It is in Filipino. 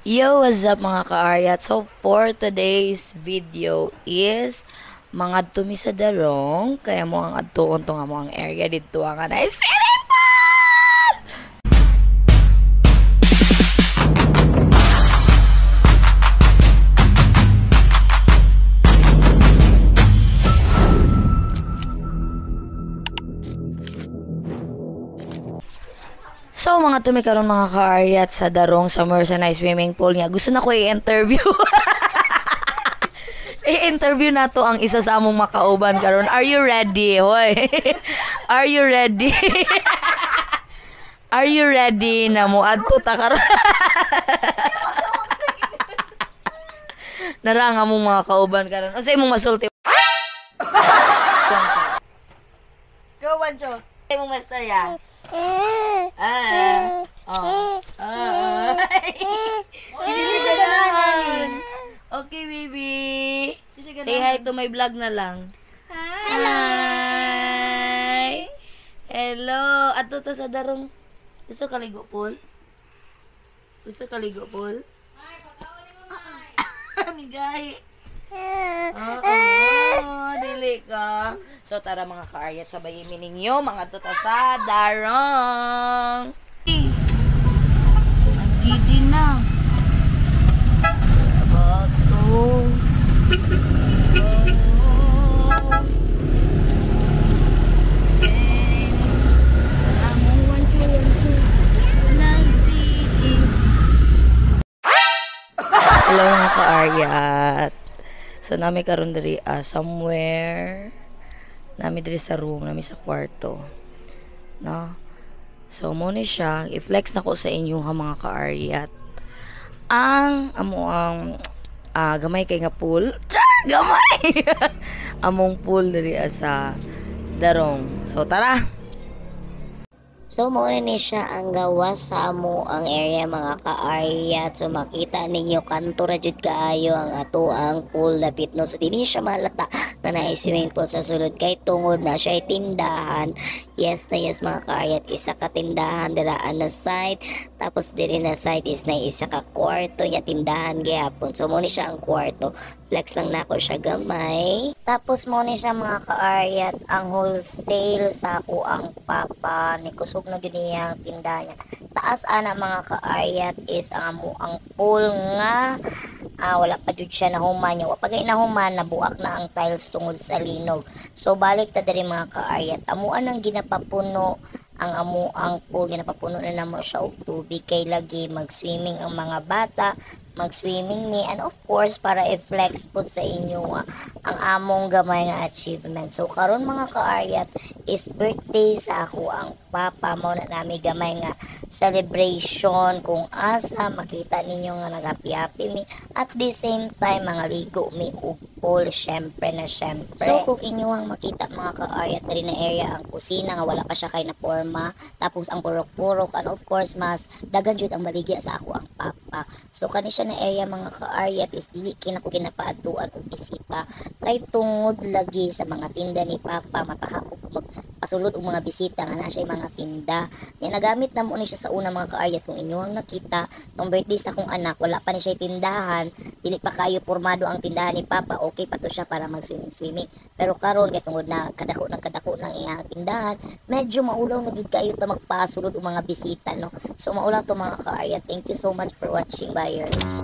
Yo, what's up mga ka-Aryat? So, for today's video is mga tumi sa darong, kaya mo ang atuon to nga mo ang area dito ang na swimming pool! So, mga tumi karon mga ka-Aryat sa darong sa Mersanay swimming pool niya. Gusto na ko i-interview. I-interview na to ang isa sa among makauban karon. Are you ready? Hoy. Are you ready? Are you ready na mo adto ta karon? Naranga mong mga kauban karon. Unsa imong masulti? Go Wancho. Imong master ya. Hindi siya ganahan. Okay, baby. Say hi to my vlog na lang. Hi. Hello. Ato to sa darong. Gusto kaligo pool? Gusto kaligo pool? Migay. Dili ka. So tara mga ka-Aryat, sabay ninyo mga tuta sa darong. Nagdidi na. Bato. Hello mga ka-Aryat. So nami karon diri somewhere nami diri sa room, nami sa kwarto. No? So mo ni siya, i-flex na ko sa inyo ha mga ka-Aryat. Ang gamay kay nga pool. Gamay. Among pool diri sa darong. So tara. So, muna ni siya ang gawa sa amo ang area mga ka-Aryat. So, makita ninyo kanto ra jud kaayo ang ato ang pool dapit no. So, dili siya malata nga na swimming pool sa sulod kay tungod na siya ay tindahan. Yes na yes mga ka-Aryat, isa ka tindahan diraan na side. Tapos diri na side is na isa ka kwarto nya tindahan gihapon. So, muna siya ang kwarto. Flex lang na ako siya gamay. Tapos muna siya mga ka-Aryat ang wholesale sa ako ang papa ni kusog na giniyang tindahan niya. Taas ana mga ka-Aryat is ang pool nga wala pa jud siya nahuman niya. Pagay nahuman nabuak na ang tiles tungod sa linog. So balik ta diri mga ka-Aryat. Amuan ang ginapapuno ang pool ginapapuno na namo siya og tubig kay lagi mag-swimming ang mga bata, mag-swimming ni, and of course para i-flex po sa inyo ang among gamay nga achievement. So karon mga ka-Aryat is birthday sa ako ang papa mo na nami gamay nga celebration kung asa makita ninyo nga nag-happy mi at the same time mga ligo mi og pool syempre. So kung inyo ang makita mga ka-Aryat diri na area ang kusina nga wala pa siya kay na forma, tapos ang purok-purok, and of course mas dagan jud ang baligya sa ako ang papa. So kani siya na area mga ka-Aryat is dili kinako ginapaadtuan og bisita kay tungod lagi sa mga tinda ni papa matahapon magpasulod og mga bisita nga na siya mga tinda. Yan nagamit na mo ni siya sa una mga ka-Aryat. Kung inyo ang nakita tong birthday sa akong anak wala pa ni siya tindahan, dili pa kayo pormado ang tindahan ni papa, okay pa to siya para mag swimming. Pero karon kay tungod na kadako ng iyang tindahan, medyo maulaw na jud kayo ta magpasulod og mga bisita no. So maulaw to mga ka-Aryat. Thank you so much for watching, buyers.